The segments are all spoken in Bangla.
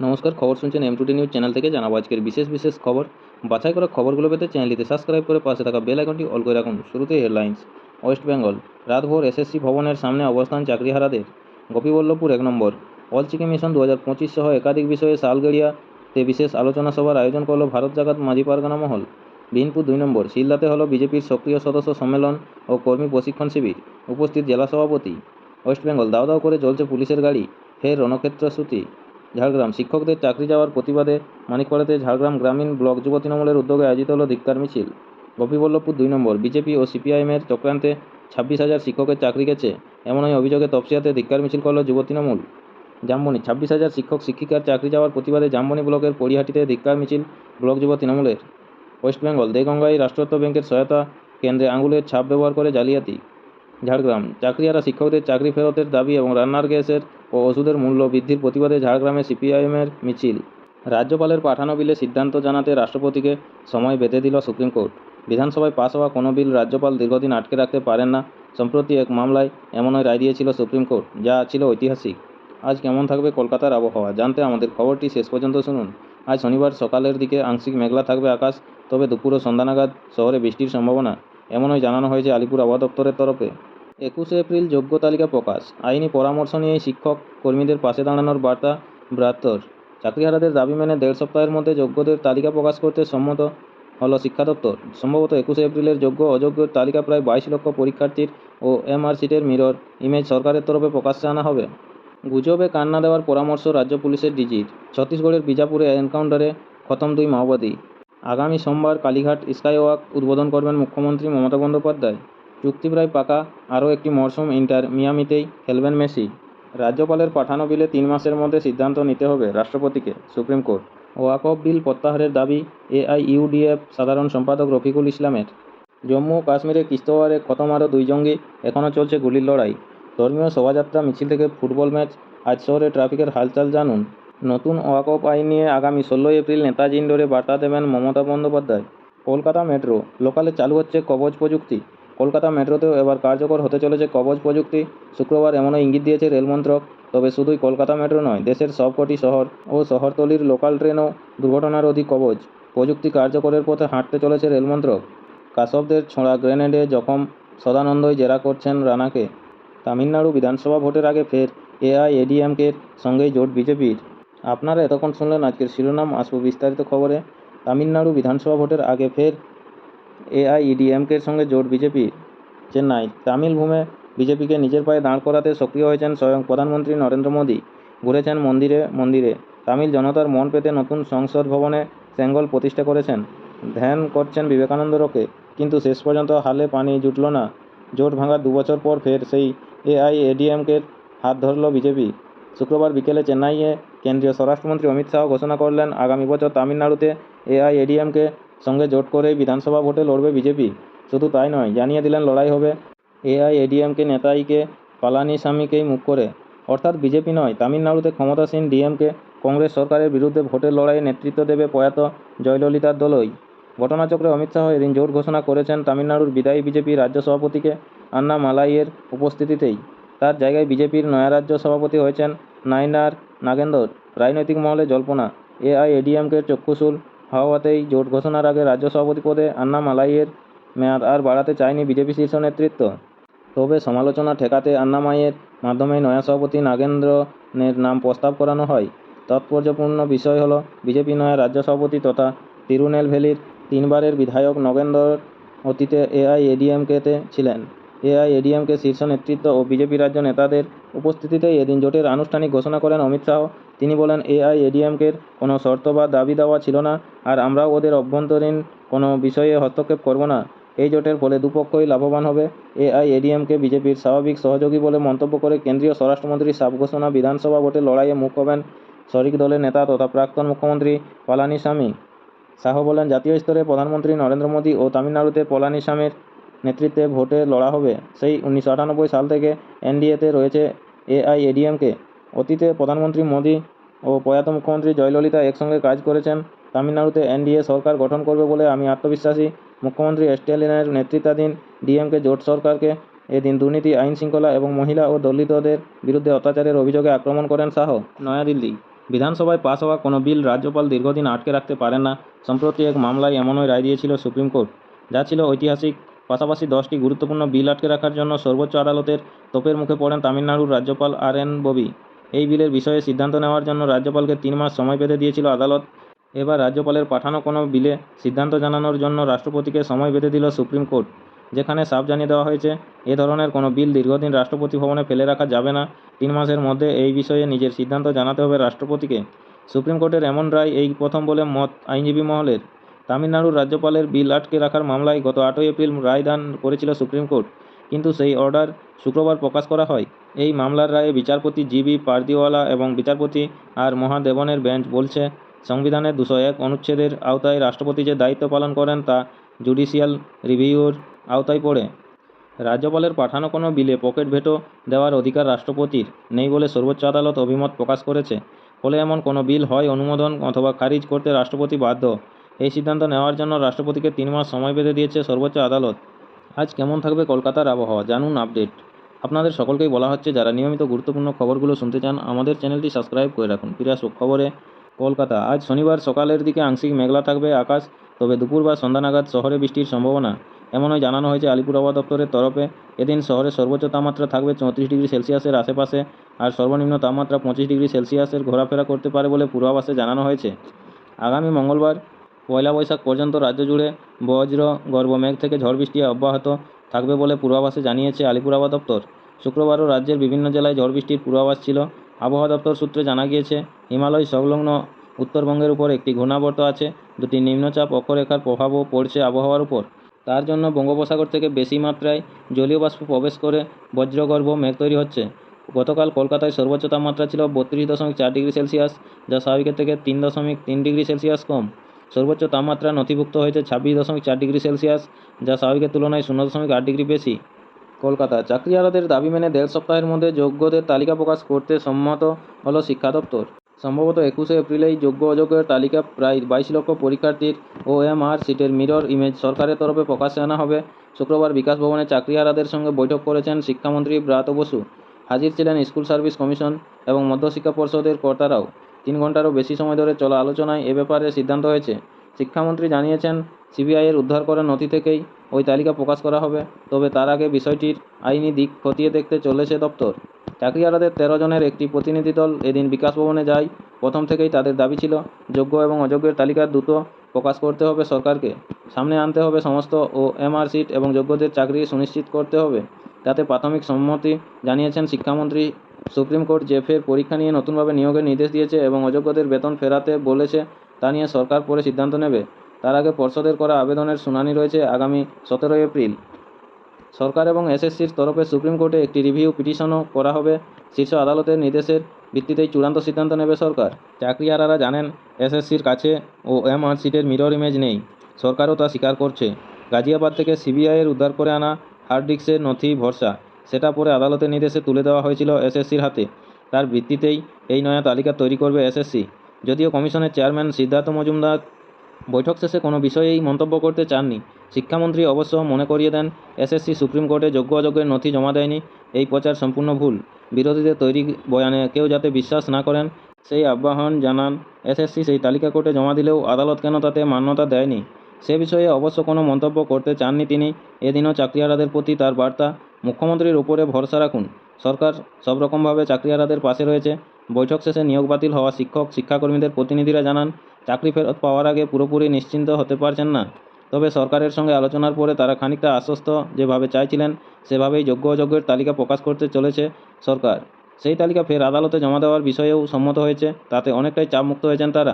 নমস্কার, খবর শুনছেন M2T নিউজ চ্যানেল থেকে। জানাবো আজকের বিশেষ খবর। বাছাই করা খবরগুলো পেতে চ্যানেলটিতে সাবস্ক্রাইব করে পাশে থাকা বেল আইকনটি অল করে রাখুন। শুরুতেই হেডলাইন্স। ওয়েস্ট বেঙ্গল, রাতভর এসএসসি ভবনের সামনে অবস্থান চাকরিহারাদের। গোপীবল্লভপুর 1 নম্বর। অল চিকি মিশন 2025 সহ একাধিক বিষয়ে সালগেড়িয়াতে বিশেষ আলোচনা সভার আয়োজন করল ভারত জাগাত মাঝি পারগানা মহল। বিনপুর 2 নম্বর। শিলদাতে হলো বিজেপির সক্রিয় সদস্য সম্মেলন ও কর্মী প্রশিক্ষণ শিবির। উপস্থিত জেলা সভাপতি। ওয়েস্ট বেঙ্গল, দাও দাও করে চলছে পুলিশের গাড়ি, ফের রণক্ষেত্র শ্রুতি। ঝাড়গ্রাম, শিক্ষকদের চাকরি যাওয়ার প্রতিবাদে মানিকপাড়াতে ঝাড়গ্রাম গ্রামীণ ব্লক যুব তৃণমূলের উদ্যোগে আয়োজিত হল ধিক্কার মিছিল। গোপীবল্লভপুর 2 নম্বর। বিজেপি ও সিপিআইএমের চক্রান্তে 26,000 শিক্ষকের চাকরি গেছে, এমনই অভিযোগে তপসিয়াতে ধিক্কার মিছিল করল যুব তৃণমূল। জামবনি, 26,000 শিক্ষক শিক্ষিকার চাকরি যাওয়ার প্রতিবাদে জামবনি ব্লকের পরিহাটিতে ধিক্কার মিছিল ব্লক যুব তৃণমূলের। ওয়েস্ট বেঙ্গল, দেগঙ্গায় রাষ্ট্রায়ত্ত ব্যাংকের সহায়তা কেন্দ্রে আঙুলের ছাপ ব্যবহার করে জালিয়াতি। ঝাড়গ্রাম, চাকরিহারা শিক্ষকদের চাকরি ফেরতের দাবি এবং রান্নার গ্যাসের ও ওষুধের মূল্য বৃদ্ধির প্রতিবাদে ঝাড়গ্রামে সিপিআইএমের মিছিল। রাজ্যপালের পাঠানো বিলে সিদ্ধান্ত জানাতে রাষ্ট্রপতিকে সময় বেঁধে দিল সুপ্রিম কোর্ট। বিধানসভায় পাস হওয়া কোনো বিল রাজ্যপাল দীর্ঘদিন আটকে রাখতে পারেন না। সম্প্রতি এক মামলায় এমনই রায় দিয়েছিল সুপ্রিম কোর্ট, যা ছিল ঐতিহাসিক। আজ কেমন থাকবে কলকাতার আবহাওয়া জানতে আমাদের খবরটি শেষ পর্যন্ত শুনুন। আজ শনিবার সকালের দিকে আংশিক মেঘলা থাকবে আকাশ, তবে দুপুর ও সন্ধ্যা নাগাদ শহরে বৃষ্টির সম্ভাবনা, এমনই জানানো হয়েছে আলিপুর আবহাওয়া দপ্তরের তরফে। 21 এপ্রিল যোগ্য তালিকা প্রকাশ। আইনি পরামর্শ নিয়েই শিক্ষক কর্মীদের পাশে দাঁড়ানোর বার্তা ব্রাত্যর। চাকরিহারাদের দাবি মেনে 1.5 সপ্তাহের মধ্যে যোগ্যদের তালিকা প্রকাশ করতে সম্মত হল শিক্ষা দপ্তর। সম্ভবত 21 এপ্রিলের যোগ্য অযোগ্যের তালিকা প্রায় 22 লক্ষ পরীক্ষার্থীর ও এমআরসিটের মিরর ইমেজ সরকারের তরফে প্রকাশ্যে আনা হবে। গুজবে কান না দেওয়ার পরামর্শ রাজ্য পুলিশের ডিজির। ছত্তিশগড়ের বিজাপুরে এনকাউন্টারে খতম 2 মাওবাদী। আগামী সোমবার কালীঘাট স্কাইওয়াক উদ্বোধন করবেন মুখ্যমন্ত্রী মমতা বন্দ্যোপাধ্যায়। চুক্তি প্রায় পাকা, আরও একটি মরশুম ইন্টার মিয়ামিতেই খেলবেন মেসি। রাজ্যপালের পাঠানো বিলে 3 মাসের মধ্যে সিদ্ধান্ত নিতে হবে রাষ্ট্রপতিকে, সুপ্রিম কোর্ট। ওয়াকফ বিল প্রত্যাহারের দাবি এআইইউডিএফ সাধারণ সম্পাদক রফিকুল ইসলামের। জম্মু ও কাশ্মীরে কিস্তওয়ারে খতম আরও 2 জঙ্গি, এখনও চলছে গুলির লড়াই। ধর্মীয় শোভাযাত্রা মিছিল থেকে ফুটবল ম্যাচ। আজ শহরে ট্রাফিকের হালচাল জানুন। নতুন ওয়াকফ আইন নিয়ে আগামী 16 এপ্রিল নেতাজি ইন্ডোরে বার্তা দেবেন মমতা বন্দ্যোপাধ্যায়। কলকাতা মেট্রো, লোকালে চালু হচ্ছে কবচ প্রযুক্তি। কলকাতা মেট্রোতেও এবার কার্যকর হতে চলেছে কবচ প্রযুক্তি। শুক্রবার এমনও ইঙ্গিত দিয়েছে রেলমন্ত্রক। তবে শুধুই কলকাতা মেট্রো নয়, দেশের সবকটি শহর ও শহরতলির লোকাল ট্রেনও দুর্ঘটনারোধী কবচ প্রযুক্তি কার্যকরের পথে হাঁটতে চলেছে রেলমন্ত্রক। কাসবদের ছোঁড়া গ্রেনেডে জখম সদানন্দই জেরা করছেন রানাকে। তামিলনাড়ু বিধানসভা ভোটের আগে ফের এআইএডিএমকের সঙ্গেই জোট বিজেপির। আপনারা এতক্ষণ শুনলেন আজকের শিরোনাম, আসবো বিস্তারিত খবরে। তামিলনাড়ু বিধানসভা ভোটের আগে ফের এআইএডিএমকের সঙ্গে জোট বিজেপির। চেন্নাই, তামিল ভূমে বিজেপিকে নিজের পায়ে দাঁড় করাতে সক্রিয় হয়েছেন স্বয়ং প্রধানমন্ত্রী নরেন্দ্র মোদী। ঘুরেছেন মন্দিরে মন্দিরে, তামিল জনতার মন পেতে নতুন সংসদ ভবনে সেঙ্গল প্রতিষ্ঠা করেছেন। ধ্যান করছেন বিবেকানন্দ রকে, কিন্তু শেষ পর্যন্ত হালে পানি জুটল না। জোট ভাঙার 2 বছর পর ফের সেই এআইএডিএমকের হাত ধরল বিজেপি। শুক্রবার বিকেলে চেন্নাইয়ে কেন্দ্রীয় স্বরাষ্ট্রমন্ত্রী অমিত শাহ ঘোষণা করলেন, আগামী বছর তামিলনাড়ুতে এআইএডিএমকে সঙ্গে জোট করেই বিধানসভা ভোটে লড়বে বিজেপি। শুধু তাই নয়, জানিয়ে দিলেন লড়াই হবে এআইএডিএমকে নেতাইকে পালানিস্বামীকেই মুখ করে। অর্থাৎ বিজেপি নয়, তামিলনাড়ুতে ক্ষমতাসীন ডিএমকে কংগ্রেস সরকারের বিরুদ্ধে ভোটের লড়াইয়ে নেতৃত্ব দেবে প্রয়াত জয়ললিতার দলই। ঘটনাচক্রে অমিত শাহ এদিন জোট ঘোষণা করেছেন তামিলনাড়ুর বিদায়ী বিজেপি রাজ্য সভাপতিকে আন্নামালাইয়ের উপস্থিতিতেই। তার জায়গায় বিজেপির নয়া রাজ্য সভাপতি হয়েছেন নায়নার নাগেন্দর। রাজনৈতিক মহলে জল্পনা, এআইএডিএমকের চক্ষুশূল হওয়াতেই জোট ঘোষণার আগে রাজ্য সভাপতি পদে আন্নামালাইয়ের মেয়াদ আর বাড়াতে চায়নি বিজেপি শীর্ষ নেতৃত্ব। তবে সমালোচনা ঠেকাতে আন্নামাইয়ের মাধ্যমেই নয়া সভাপতি নাগেন্দ্রনের নাম প্রস্তাব করানো হয়। তাৎপর্যপূর্ণ বিষয় হলো, বিজেপি নয়া রাজ্য সভাপতি তথা তিরুনেলভেলির 3 বারের বিধায়ক নগেন্দর অতীতে এআইএডিএমকেতে ছিলেন। এআইএডিএমকে শীর্ষ নেতৃত্ব ও বিজেপি রাজ্য নেতাদের উপস্থিতিতেই এদিন জোটের আনুষ্ঠানিক ঘোষণা করেন অমিত শাহ। তিনি বলেন, এআইএডিএমকের কোনো শর্ত বা দাবি দেওয়া ছিল না, আর আমরাও ওদের অভ্যন্তরীণ কোনো বিষয়ে হস্তক্ষেপ করব না। এই জোটের ফলে দুপক্ষই লাভবান হবে। এআইএডিএমকে বিজেপির স্বাভাবিক সহযোগী বলে মন্তব্য করে কেন্দ্রীয় স্বরাষ্ট্রমন্ত্রী সাফ ঘোষণা, বিধানসভা ভোটে লড়াইয়ে মুখ হবেন শরিক দলের নেতা তথা প্রাক্তন মুখ্যমন্ত্রী পালানিস্বামী। শাহ বলেন, জাতীয় স্তরে প্রধানমন্ত্রী নরেন্দ্র মোদী ও তামিলনাড়ুতে পালানিস্বামীর নেতৃত্বে ভোটে লড়া হবে। সেই 1998 সাল থেকে এনডিএতে রয়েছে এআইএডিএমকে। অতীতে প্রধানমন্ত্রী মোদী ও প্রয়াত মুখ্যমন্ত্রী জয়ললিতা একসঙ্গে কাজ করেছেন। তামিলনাড়ুতে এনডিএ সরকার গঠন করবে বলে আমি আত্মবিশ্বাসী। মুখ্যমন্ত্রী স্ট্যালিনের নেতৃত্বাধীন ডিএমকে জোট সরকারকে এদিন দুর্নীতি, আইন শৃঙ্খলা এবং মহিলা ও দলিতদের বিরুদ্ধে অত্যাচারের অভিযোগে আক্রমণ করেন শাহ। নয়াদিল্লি, বিধানসভায় পাস হওয়া কোনো বিল রাজ্যপাল দীর্ঘদিন আটকে রাখতে পারেন না। সম্প্রতি এক মামলায় এমনই রায় দিয়েছিল সুপ্রিম কোর্ট, যা ছিল ঐতিহাসিক। পাশাপাশি 10টি গুরুত্বপূর্ণ বিল আটকে রাখার জন্য সর্বোচ্চ আদালতের তোপের মুখে পড়েন তামিলনাড়ুর রাজ্যপাল আর.এন. রবি। এই বিলের বিষয়ে সিদ্ধান্ত নেওয়ার জন্য রাজ্যপালকে 3 মাস সময় বেঁধে দিয়েছিল আদালত। এবার রাজ্যপালের পাঠানো কোনো বিলে সিদ্ধান্ত জানানোর জন্য রাষ্ট্রপতিকে সময় বেঁধে দিল সুপ্রিম কোর্ট, যেখানে সাফ জানিয়ে দেওয়া হয়েছে এ ধরনের কোনো বিল দীর্ঘদিন রাষ্ট্রপতি ভবনে ফেলে রাখা যাবে না। 3 মাসের মধ্যে এই বিষয়ে নিজের সিদ্ধান্ত জানাতে হবে রাষ্ট্রপতিকে। সুপ্রিম কোর্টের এমন রায় এই প্রথম বলে মত আইনজীবী মহলের। তামিলনাড়ুর রাজ্যপালের বিল আটকে রাখার মামলায় গত 8ই এপ্রিল রায়দান করেছিল সুপ্রিম কোর্ট, কিন্তু সেই অর্ডার শুক্রবার প্রকাশ করা হয়। এই মামলার রায়ে বিচারপতি জি.বি. পারদিওয়ালা এবং বিচারপতি আর মহাদেবনের বেঞ্চ বলছে, সংবিধানের 201 অনুচ্ছেদের আওতায় রাষ্ট্রপতি যে দায়িত্ব পালন করেন তা জুডিশিয়াল রিভিউর আওতায় পড়ে। রাজ্যপালের পাঠানো কোনো বিলে পকেট ভেটো দেওয়ার অধিকার রাষ্ট্রপতির নেই বলে সর্বোচ্চ আদালত অভিমত প্রকাশ করেছে। ফলে এমন কোনো বিল হয় অনুমোদন অথবা খারিজ করতে রাষ্ট্রপতি বাধ্য। এই সিদ্ধান্ত নেওয়ার জন্য রাষ্ট্রপতিকে 3 মাস সময় বেঁধে দিয়েছে সর্বোচ্চ আদালত। আজ কেমন থাকবে কলকাতার আবহাওয়া, জানুন আপডেট। আপনাদের সকলকেই বলা হচ্ছে, যারা নিয়মিত গুরুত্বপূর্ণ খবরগুলো শুনতে চান আমাদের চ্যানেলটি সাবস্ক্রাইব করে রাখুন। ফিরে আসুক খবরে। কলকাতা আজ শনিবার সকালের দিকে আংশিক মেঘলা থাকবে আকাশ, তবে দুপুর বা সন্ধ্যা নাগাদ শহরে বৃষ্টির সম্ভাবনা এমনই জানানো হয়েছে আলিপুর আবহাওয়া দপ্তরের তরফে। এদিন শহরের সর্বোচ্চ তাপমাত্রা থাকবে 34 ডিগ্রি সেলসিয়াসের আশেপাশে, আর সর্বনিম্ন তাপমাত্রা 25 ডিগ্রি সেলসিয়াসের ঘোরাফেরা করতে পারে বলে পূর্বাভাসে জানানো হয়েছে। আগামী মঙ্গলবার 1 বৈশাখ পর্যন্ত রাজ্য জুড়ে বজ্র গর্ভ মেঘ থেকে ঝড় বৃষ্টি অব্যাহত থাকবে বলে পূর্বাভাসে জানিয়েছে আলিপুর আবহাওয়া দপ্তর। শুক্রবারও রাজ্যের বিভিন্ন জেলায় ঝড় বৃষ্টির পূর্বাভাস ছিল। আবহাওয়া দপ্তর সূত্রে জানা গিয়েছে, হিমালয় সংলগ্ন উত্তরবঙ্গের উপর একটি ঘূর্ণাবর্ত আছে। 2টি নিম্নচাপ অক্ষরেখার প্রভাবও পড়ছে আবহাওয়ার উপর। তার জন্য বঙ্গোপসাগর থেকে বেশি মাত্রায় জলীয় বাষ্প প্রবেশ করে বজ্রগর্ভ মেঘ তৈরি হচ্ছে। গতকাল কলকাতায় সর্বোচ্চ তাপমাত্রা ছিল 32.4 ডিগ্রি সেলসিয়াস, যা স্বাভাবিকের থেকে 3.3 ডিগ্রি সেলসিয়াস কম। সর্বোচ্চ তাপমাত্রা নথিভুক্ত হয়েছে 26.4 ডিগ্রি সেলসিয়াস, যা স্বাভাবিকের তুলনায় 0.8 ডিগ্রি বেশি। কলকাতা চাকরিহারাদের দাবি মেনে 1.5 সপ্তাহের মধ্যে যোগ্যদের তালিকা প্রকাশ করতে সম্মত হলো শিক্ষা দপ্তর। সম্ভবত 21শে এপ্রিলেই যোগ্য অযোগ্যের তালিকা প্রায় 22 লক্ষ পরীক্ষার্থীর OMR সিটের মিরর ইমেজ সরকারের তরফে প্রকাশ্যে আনা হবে। শুক্রবার বিকাশ ভবনে চাকরিহারাদের সঙ্গে বৈঠক করেছেন শিক্ষামন্ত্রী ব্রাত্য বসু। হাজির ছিলেন স্কুল সার্ভিস কমিশন এবং মধ্যশিক্ষা পর্ষদের কর্তারাও। 3 ঘন্টারও বেশি সময় ধরে চলা আলোচনায় এ ব্যাপারে সিদ্ধান্ত হয়েছে। শিক্ষামন্ত্রী জানিয়েছেন, সিবিআইয়ের উদ্ধার করা নথি থেকেই ওই তালিকা প্রকাশ করা হবে, তবে তার আগে বিষয়টির আইনি দিক খতিয়ে দেখতে চলেছে দপ্তর। চাকরিহারাদের 13 জনের একটি প্রতিনিধি দল এদিন বিকাশ ভবনে যায়। প্রথম থেকেই তাদের দাবি ছিল, যোগ্য এবং অযোগ্যের তালিকা দ্রুত প্রকাশ করতে হবে সরকারকে। সামনে আনতে হবে সমস্ত OMR সিট এবং যোগ্যদের চাকরি সুনিশ্চিত করতে হবে। তাতে প্রাথমিক সম্মতি জানিয়েছেন শিক্ষামন্ত্রী। সুপ্রিম কোর্ট যে ফের পরীক্ষা নিয়ে নতুনভাবে নিয়োগের নির্দেশ দিয়েছে এবং অযোগ্যদের বেতন ফেরাতে বলেছে, তা নিয়ে সরকার পরে সিদ্ধান্ত নেবে। তার আগে পর্ষদের করা আবেদনের শুনানি রয়েছে আগামী 17 এপ্রিল। সরকার এবং SSCর তরফে সুপ্রিম কোর্টে একটি রিভিউ পিটিশনও করা হবে। শীর্ষ আদালতের নির্দেশের ভিত্তিতেই চূড়ান্ত সিদ্ধান্ত নেবে সরকার। চাকরিহারারা জানেন, SSCর কাছে OMR সিটের মিরর ইমেজ নেই। সরকারও তা স্বীকার করছে। গাজিয়াবাদ থেকে সিবিআইয়ের উদ্ধার করে আনা হার্ড ডিস্কের নথি ভরসা, সেটা পরে আদালতের নির্দেশে তুলে দেওয়া হয়েছিল SSCর হাতে। তার ভিত্তিতেই এই নয়া তালিকা তৈরি করবে SSC। যদিও কমিশনের চেয়ারম্যান সিদ্ধার্থ মজুমদার বৈঠক শেষে কোনো বিষয়েই মন্তব্য করতে চাননি। শিক্ষামন্ত্রী অবশ্য মনে করিয়ে দেন, SSC সুপ্রিম কোর্টে যোগ্য অযোগ্যের নথি জমা দেয়নি। এই প্রচার সম্পূর্ণ ভুল। বিরোধীদের তৈরি বয়ানে কেউ যাতে বিশ্বাস না করেন সেই আহ্বান জানান। SSC সেই তালিকা কোর্টে জমা দিলেও আদালত কেন তাতে মান্যতা দেয়নি, সে বিষয়ে অবশ্য কোনো মন্তব্য করতে চাননি তিনি। এদিনও চাকরিহারাদের প্রতি তার বার্তা, মুখ্যমন্ত্রীর উপরে ভরসা রাখুন। সরকার সব রকমভাবে চাকরিহারাদের পাশে রয়েছে। বৈঠক শেষে নিয়োগ বাতিল হওয়া শিক্ষক শিক্ষাকর্মীদের প্রতিনিধিরা জানান, চাকরি ফেরত পাওয়ার আগে পুরোপুরি নিশ্চিন্ত হতে পারছেন না। তবে সরকারের সঙ্গে আলোচনার পরে তারা খানিকটা আশ্বস্ত। যেভাবে চাইছিলেন সেভাবেই যোগ্য অযোগ্যের তালিকা প্রকাশ করতে চলেছে সরকার। সেই তালিকা ফের আদালতে জমা দেওয়ার বিষয়েও সম্মত হয়েছে। তাতে অনেকটাই চাপমুক্ত হয়েছেন তারা।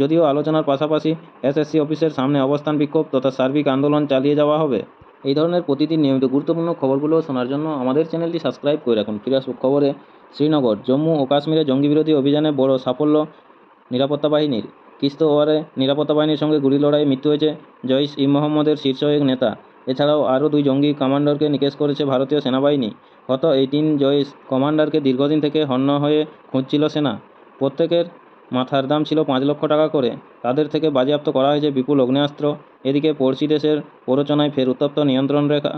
যদিও আলোচনার পাশাপাশি SSC অফিসের সামনে অবস্থান বিক্ষোভ তথা সার্বিক আন্দোলন চালিয়ে যাওয়া হবে। এই ধরনের প্রতিদিন নিয়মিত গুরুত্বপূর্ণ খবরগুলো শোনার জন্য আমাদের চ্যানেলটি সাবস্ক্রাইব করে রাখুন। ফিরে আসুক খবরে। শ্রীনগর, জম্মু ও কাশ্মীরে জঙ্গি বিরোধী অভিযানে বড় সাফল্য নিরাপত্তা বাহিনীর। কিস্তওয়ারে নিরাপত্তা বাহিনীর সঙ্গে গুলি লড়াইয়ে মৃত্যু হয়েছে জইশ-ই-মোহাম্মদের শীর্ষ এক নেতা। এছাড়াও আরও 2 জঙ্গি কমান্ডারকে নিকেশ করেছে ভারতীয় সেনাবাহিনী। গত এই 3 জইশ কমান্ডারকে দীর্ঘদিন থেকে হন্য হয়ে খুঁজছিল সেনা। প্রত্যেকের মাথার দাম ছিল 5 লক্ষ টাকা করে। তাদের থেকে বাজেয়াপ্ত করা হয়েছে বিপুল আগ্নেয়াস্ত্র। এদিকে পড়শি দেশের প্ররোচনায় ফের উত্তপ্ত নিয়ন্ত্রণ রেখা।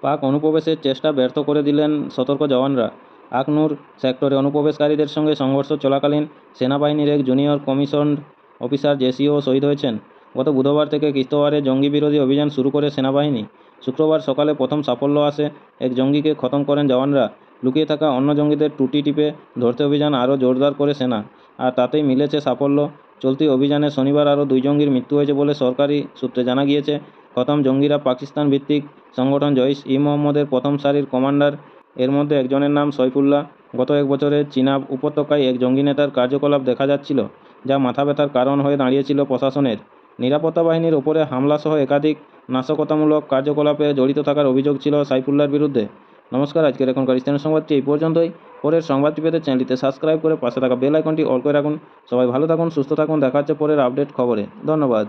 পাক অনুপ্রবেশের চেষ্টা ব্যর্থ করে দিলেন সতর্ক জওয়ানরা। আখনুর সেক্টরে অনুপ্রবেশকারীদের সঙ্গে সংঘর্ষ চলাকালীন সেনাবাহিনীর এক জুনিয়র কমিশনড অফিসার জেসিও শহীদ হয়েছেন। গত বুধবার থেকে কিস্তওয়ারে জঙ্গি বিরোধী অভিযান শুরু করে সেনাবাহিনী। শুক্রবার সকালে প্রথম সাফল্য আসে, এক জঙ্গিকে খতম করেন জওয়ানরা। লুকিয়ে থাকা অন্য জঙ্গিদের টুটি টিপে ধরতে অভিযান আরও জোরদার করে সেনা, আর তাতেই মিলেছে সাফল্য। চলতি অভিযানে শনিবার আরও 2 জঙ্গির মৃত্যু হয়েছে বলে সরকারি সূত্রে জানা গিয়েছে। খতম জঙ্গিরা পাকিস্তান ভিত্তিক সংগঠন জইশ-ই-মোহাম্মদের প্রথম সারির কমান্ডার। এর মধ্যে একজনের নাম সইফুল্লাহ। গত 1 বছরে চিনাব উপত্যকায় এক জঙ্গি নেতার কার্যকলাপ দেখা যাচ্ছিল, যা মাথা ব্যথার কারণ হয়ে দাঁড়িয়েছিল প্রশাসনের। নিরাপত্তা বাহিনীর ওপরে হামলাসহ একাধিক নাশকতামূলক কার্যকলাপে জড়িত থাকার অভিযোগ ছিল সাইফুল্লাহর বিরুদ্ধে। নমস্কার, আজকের এখনকার স্থানীয় সংবাদটি এই পর্যন্তই। পরের সংবাদটি পেতে চ্যানেলটিতে সাবস্ক্রাইব করে পাশে থাকা বেল আইকনটি অল করে রাখুন। সবাই ভালো থাকুন, সুস্থ থাকুন। দেখা হচ্ছে পরের আপডেট খবরে। ধন্যবাদ।